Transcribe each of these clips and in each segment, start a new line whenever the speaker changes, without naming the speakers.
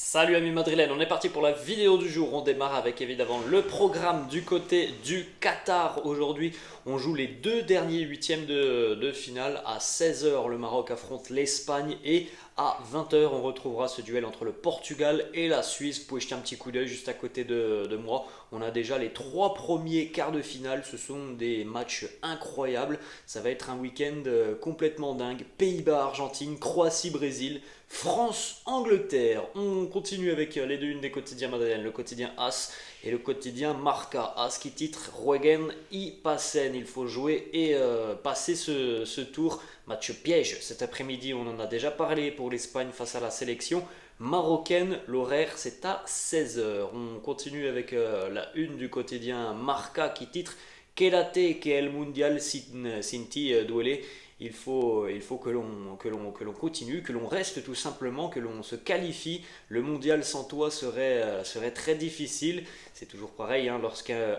Salut amis madrilènes, on est parti pour la vidéo du jour. On démarre avec évidemment le programme du côté du Qatar. Aujourd'hui, on joue les deux derniers huitièmes de finale. À 16h, le Maroc affronte l'Espagne et à 20h, on retrouvera ce duel entre le Portugal et la Suisse. Vous pouvez jeter un petit coup d'œil juste à côté de moi. On a déjà les trois premiers quarts de finale. Ce sont des matchs incroyables. Ça va être un week-end complètement dingue. Pays-Bas-Argentine, Croatie-Brésil, France-Angleterre. On continue avec les deux unes des quotidiens madrilènes, le quotidien AS et le quotidien Marca. AS qui titre Rueguen y passen. Il faut jouer et passer ce tour. Match piège cet après-midi, on en a déjà parlé pour l'Espagne face à la sélection marocaine. L'horaire c'est à 16h. On continue avec la une du quotidien Marca qui titre Quédate que el mundial sin ti duele. Il faut que l'on continue, que l'on reste tout simplement, que l'on se qualifie. Le mondial sans toi serait très difficile. C'est toujours pareil, hein, lorsqu'un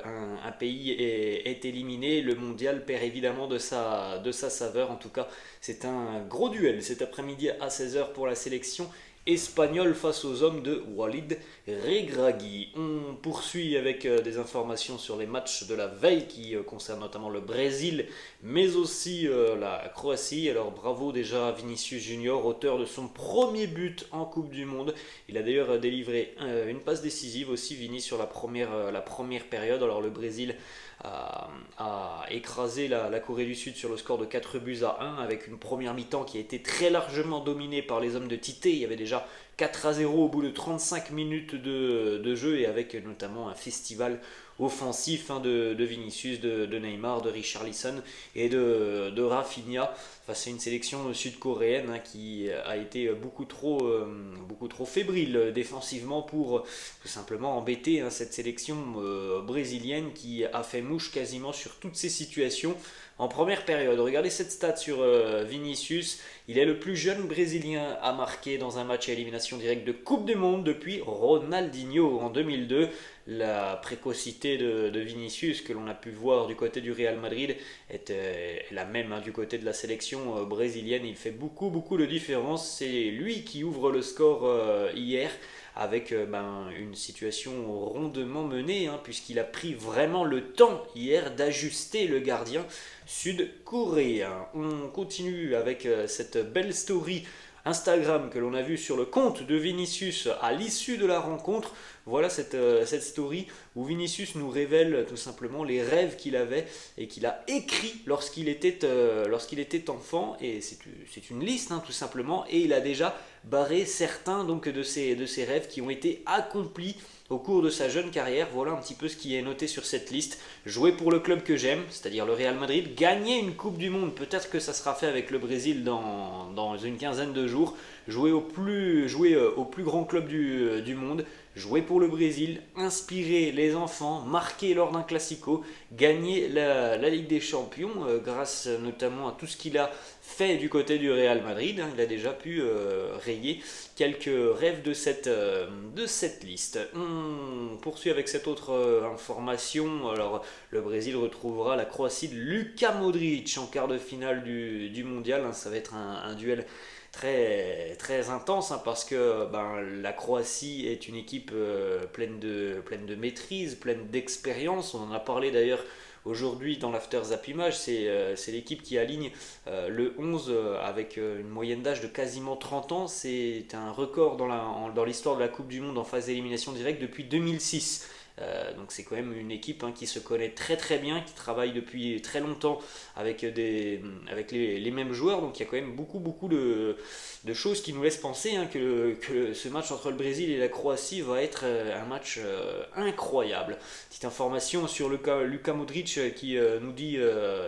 pays est éliminé, le mondial perd évidemment de sa saveur. En tout cas, c'est un gros duel cet après-midi à 16h pour la sélection espagnol face aux hommes de Walid Regragui. On poursuit avec des informations sur les matchs de la veille qui concernent notamment le Brésil mais aussi la Croatie. Alors bravo déjà à Vinicius Junior, auteur de son premier but en Coupe du Monde. Il a d'ailleurs délivré une passe décisive aussi, Vini, sur la première période. Alors le Brésil a écrasé la Corée du Sud sur le score de 4 buts à 1 avec une première mi-temps qui a été très largement dominée par les hommes de Tite. Il y avait déjà 4-0 au bout de 35 minutes de jeu et avec notamment un festival offensif, hein, de Vinicius, de Neymar, de Richarlison et de Rafinha face à une sélection sud-coréenne, hein, qui a été beaucoup trop fébrile défensivement pour tout simplement embêter, hein, cette sélection brésilienne qui a fait mouche quasiment sur toutes ces situations en première période. Regardez cette stat sur Vinicius. Il est le plus jeune Brésilien à marquer dans un match à élimination directe de Coupe du Monde depuis Ronaldinho en 2002. La précocité de Vinicius que l'on a pu voir du côté du Real Madrid est la même, hein, du côté de la sélection brésilienne. Il fait beaucoup de différence. C'est lui qui ouvre le score hier avec une situation rondement menée, hein, puisqu'il a pris vraiment le temps hier d'ajuster le gardien sud-coréen. On continue avec cette belle story Instagram que l'on a vue sur le compte de Vinicius à l'issue de la rencontre. Voilà cette story où Vinicius nous révèle tout simplement les rêves qu'il avait et qu'il a écrit lorsqu'il était enfant. Et c'est une liste, hein, tout simplement. Et il a déjà barré certains donc de ses rêves qui ont été accomplis au cours de sa jeune carrière. Voilà un petit peu ce qui est noté sur cette liste. Jouer pour le club que j'aime, c'est-à-dire le Real Madrid. Gagner une Coupe du Monde, peut-être que ça sera fait avec le Brésil dans une quinzaine de jours. Jouer au plus grand club du monde. Jouer pour le Brésil, inspirer les enfants, marquer lors d'un classico, gagner la Ligue des Champions grâce notamment à tout ce qu'il a fait du côté du Real Madrid. Il a déjà pu rayer quelques rêves de cette liste. On poursuit avec cette autre information. Alors, le Brésil retrouvera la Croatie de Luka Modric en quart de finale du mondial. Ça va être un duel très intense, hein, parce que la Croatie est une équipe pleine de maîtrise, pleine d'expérience. On en a parlé d'ailleurs aujourd'hui dans l'After Zap Image. C'est l'équipe qui aligne le 11 avec une moyenne d'âge de quasiment 30 ans. C'est un record dans l'histoire de la Coupe du Monde en phase d'élimination directe depuis 2006. Donc c'est quand même une équipe, hein, qui se connaît très bien, qui travaille depuis très longtemps avec les mêmes joueurs. Donc il y a quand même beaucoup de choses qui nous laissent penser, hein, que ce match entre le Brésil et la Croatie va être un match incroyable. Petite information sur Luka Modric qui nous dit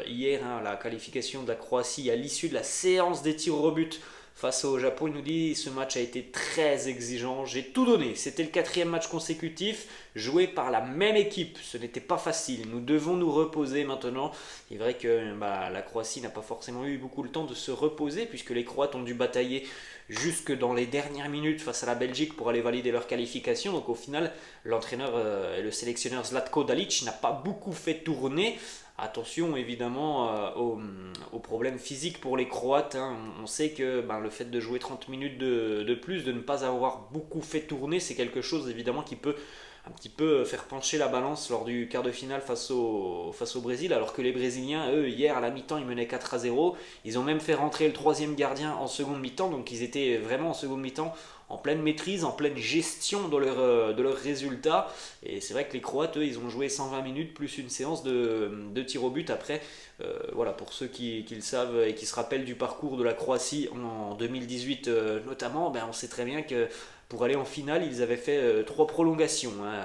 hier, hein, la qualification de la Croatie à l'issue de la séance des tirs au but face au Japon. Il nous dit: ce match a été très exigeant, j'ai tout donné. C'était le quatrième match consécutif joué par la même équipe. Ce n'était pas facile. Nous devons nous reposer maintenant. Il est vrai que la Croatie n'a pas forcément eu beaucoup le temps de se reposer puisque les Croates ont dû batailler jusque dans les dernières minutes face à la Belgique pour aller valider leur qualification. Donc au final, l'entraîneur et le sélectionneur Zlatko Dalic n'a pas beaucoup fait tourner. Attention évidemment aux problèmes physiques pour les Croates, hein. On sait que le fait de jouer 30 minutes de plus, de ne pas avoir beaucoup fait tourner, c'est quelque chose évidemment qui peut un petit peu faire pencher la balance lors du quart de finale face au Brésil, alors que les Brésiliens, eux, hier à la mi-temps, ils menaient 4-0. Ils ont même fait rentrer le troisième gardien en seconde mi-temps, donc ils étaient vraiment en seconde mi-temps en pleine maîtrise, en pleine gestion de leurs résultats. Et c'est vrai que les Croates, eux, ils ont joué 120 minutes plus une séance de tir au but. Après, voilà, pour ceux qui le savent et qui se rappellent du parcours de la Croatie en 2018 notamment, on sait très bien que pour aller en finale, ils avaient fait 3 prolongations, hein,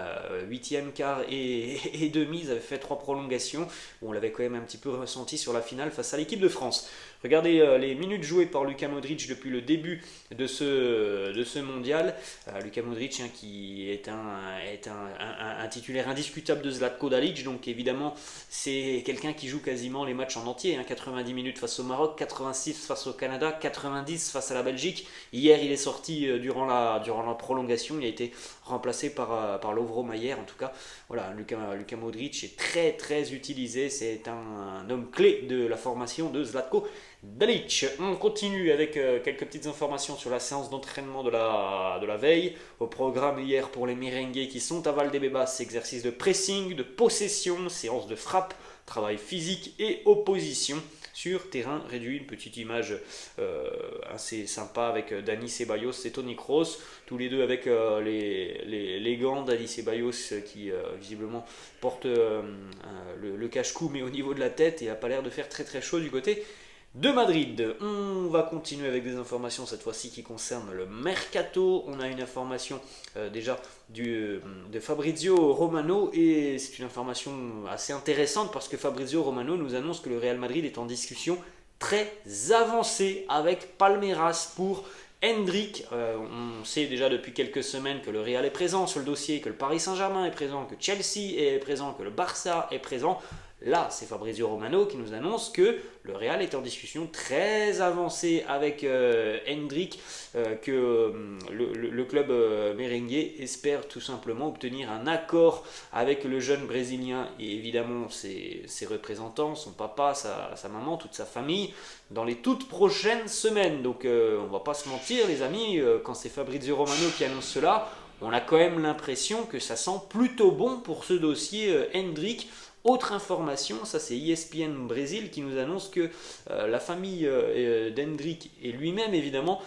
8e, quart et demi, ils avaient fait 3 prolongations. Bon, on l'avait quand même un petit peu ressenti sur la finale face à l'équipe de France. Regardez les minutes jouées par Luka Modric depuis le début de ce mondial. Luka Modric, hein, qui est un titulaire indiscutable de Zlatko Dalic, donc évidemment c'est quelqu'un qui joue quasiment les matchs en entier, hein, 90 minutes face au Maroc, 86 face au Canada, 90 face à la Belgique. Hier il est sorti durant la prolongation, il a été remplacé par Lovro Mayer. En tout cas, voilà, Luka Modric est très très utilisé, c'est un homme clé de la formation de Zlatko Dalic. On continue avec quelques petites informations sur la séance d'entraînement de la veille. Au programme hier pour les merengues qui sont à Valdebebas, exercice de pressing, de possession, séance de frappe, travail physique et opposition sur terrain réduit. Une petite image assez sympa avec Dani Ceballos et Toni Kroos, tous les deux avec les gants. Dani Ceballos qui visiblement porte le cache-cou mais au niveau de la tête et n'a pas l'air de faire très très chaud du côté de Madrid. On va continuer avec des informations cette fois-ci qui concernent le mercato. On a une information déjà de Fabrizio Romano, et c'est une information assez intéressante parce que Fabrizio Romano nous annonce que le Real Madrid est en discussion très avancée avec Palmeiras pour Endrick. On sait déjà depuis quelques semaines que le Real est présent sur le dossier, que le Paris Saint-Germain est présent, que Chelsea est présent, que le Barça est présent. Là, c'est Fabrizio Romano qui nous annonce que le Real est en discussion très avancée avec Endrick, que le club merengue espère tout simplement obtenir un accord avec le jeune Brésilien et évidemment ses représentants, son papa, sa maman, toute sa famille, dans les toutes prochaines semaines. Donc on va pas se mentir les amis, quand c'est Fabrizio Romano qui annonce cela, on a quand même l'impression que ça sent plutôt bon pour ce dossier Endrick. Autre information, ça c'est ESPN Brésil qui nous annonce que la famille d'Endrick et lui-même évidemment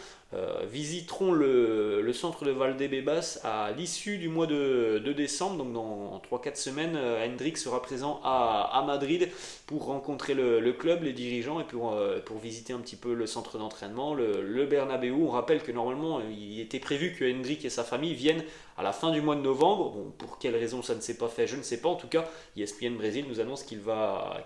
visiteront le centre de Valdebebas à l'issue du mois de décembre. Donc dans 3-4 semaines, Endrick sera présent à Madrid pour rencontrer le club, les dirigeants et pour visiter un petit peu le centre d'entraînement, le Bernabéu. On rappelle que normalement il était prévu que Endrick et sa famille viennent à la fin du mois de novembre. Bon, pour quelle raison ça ne s'est pas fait, je ne sais pas. En tout cas, ESPN Brésil nous annonce qu'il va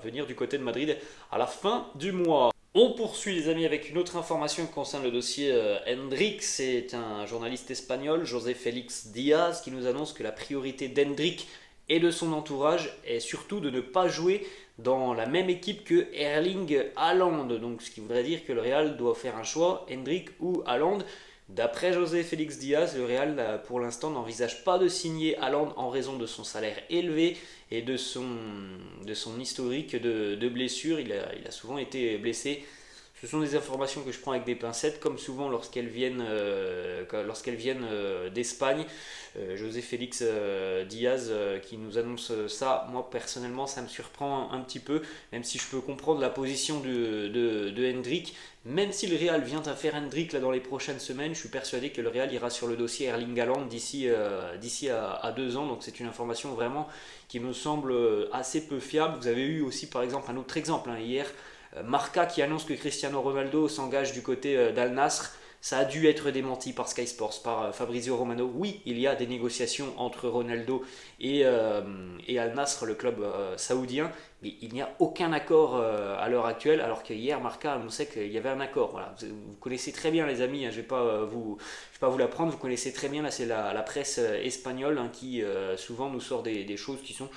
venir du côté de Madrid à la fin du mois. On poursuit les amis avec une autre information qui concerne le dossier Endrick. C'est un journaliste espagnol, José Félix Diaz, qui nous annonce que la priorité d'Endrick et de son entourage est surtout de ne pas jouer dans la même équipe que Erling Haaland. Donc ce qui voudrait dire que le Real doit faire un choix, Endrick ou Haaland. D'après José Félix Diaz, le Real pour l'instant n'envisage pas de signer Haaland en raison de son salaire élevé et de son historique de blessures. Il a souvent été blessé. Ce sont des informations que je prends avec des pincettes, comme souvent lorsqu'elles viennent d'Espagne. José Félix Diaz qui nous annonce ça, moi personnellement ça me surprend un petit peu, même si je peux comprendre la position de Endrick. Même si le Real vient à faire Endrick là dans les prochaines semaines, je suis persuadé que le Real ira sur le dossier Erling Haaland d'ici à 2 ans. Donc c'est une information vraiment qui me semble assez peu fiable. Vous avez eu aussi par exemple un autre exemple hier, Marca qui annonce que Cristiano Ronaldo s'engage du côté d'Al Nassr. Ça a dû être démenti par Sky Sports, par Fabrizio Romano. Oui, il y a des négociations entre Ronaldo et Al Nassr, le club saoudien, mais il n'y a aucun accord à l'heure actuelle, alors que hier Marca annonçait qu'il y avait un accord. Voilà. Vous connaissez très bien les amis, hein, je ne vais pas vous l'apprendre, vous connaissez très bien, là c'est la presse espagnole, hein, qui souvent nous sort des choses qui sont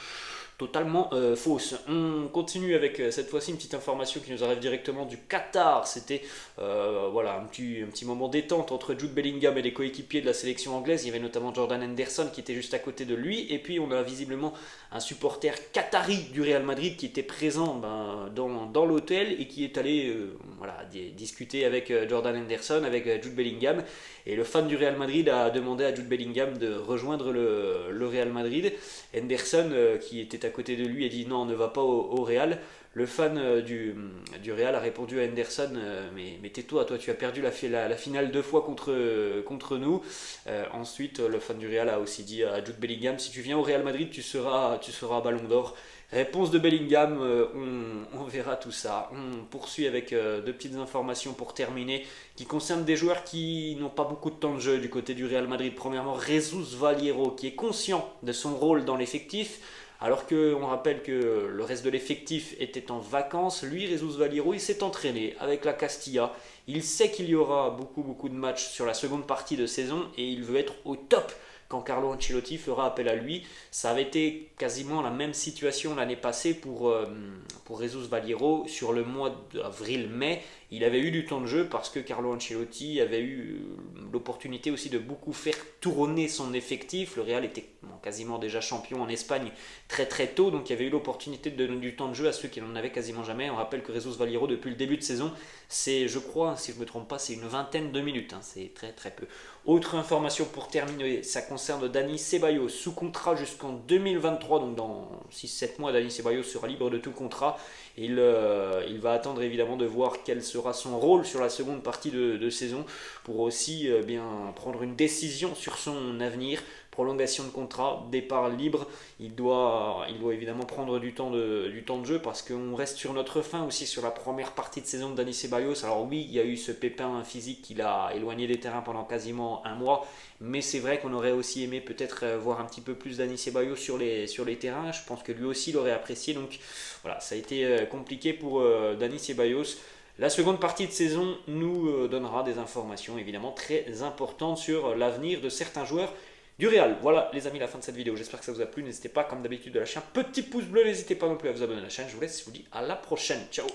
totalement fausse. On continue avec cette fois-ci une petite information qui nous arrive directement du Qatar. C'était voilà, un petit moment détente entre Jude Bellingham et les coéquipiers de la sélection anglaise. Il y avait notamment Jordan Henderson qui était juste à côté de lui. Et puis on a visiblement un supporter qatari du Real Madrid qui était présent dans l'hôtel et qui est allé voilà, discuter avec Jordan Henderson, avec Jude Bellingham. Et le fan du Real Madrid a demandé à Jude Bellingham de rejoindre le Real Madrid. Henderson, qui était à côté de lui, a dit non, on ne va pas au Real. Le fan du Real a répondu à Henderson mais tais-toi, toi tu as perdu la finale 2 fois contre nous. Ensuite, le fan du Real a aussi dit à Jude Bellingham si tu viens au Real Madrid, tu seras Ballon d'Or. Réponse de Bellingham, on verra tout ça. On poursuit avec deux petites informations pour terminer qui concernent des joueurs qui n'ont pas beaucoup de temps de jeu du côté du Real Madrid. Premièrement, Jesus Valiero qui est conscient de son rôle dans l'effectif. Alors qu'on rappelle que le reste de l'effectif était en vacances, lui, Jesus Valiero, il s'est entraîné avec la Castilla. Il sait qu'il y aura beaucoup de matchs sur la seconde partie de saison et il veut être au top quand Carlo Ancelotti fera appel à lui. Ça avait été quasiment la même situation l'année passée pour Jesus Valiero sur le mois d'avril-mai. Il avait eu du temps de jeu parce que Carlo Ancelotti avait eu l'opportunité aussi de beaucoup faire tourner son effectif. Le Real était quasiment déjà champion en Espagne très tôt, donc il y avait eu l'opportunité de donner du temps de jeu à ceux qui n'en avaient quasiment jamais. On rappelle que Jesus Valiero, depuis le début de saison, c'est, je crois, si je ne me trompe pas, c'est une vingtaine de minutes, hein, c'est très peu. Autre information pour terminer, ça concerne Dani Ceballos, sous contrat jusqu'en 2023, donc dans 6-7 mois, Dani Ceballos sera libre de tout contrat. Il va attendre évidemment de voir quel sera son rôle sur la seconde partie de saison pour aussi bien prendre une décision sur son avenir. Prolongation de contrat, départ libre, il doit évidemment prendre du temps de jeu parce qu'on reste sur notre fin aussi sur la première partie de saison de Dani Ceballos. Alors oui, il y a eu ce pépin physique qui l'a éloigné des terrains pendant quasiment un mois, mais c'est vrai qu'on aurait aussi aimé peut-être voir un petit peu plus Dani Ceballos sur les terrains. Je pense que lui aussi l'aurait apprécié, donc voilà, ça a été compliqué pour Dani Ceballos. La seconde partie de saison nous donnera des informations évidemment très importantes sur l'avenir de certains joueurs du Real. Voilà les amis, la fin de cette vidéo. J'espère que ça vous a plu. N'hésitez pas comme d'habitude de lâcher un petit pouce bleu. N'hésitez pas non plus à vous abonner à la chaîne. Je vous laisse, je vous dis à la prochaine. Ciao.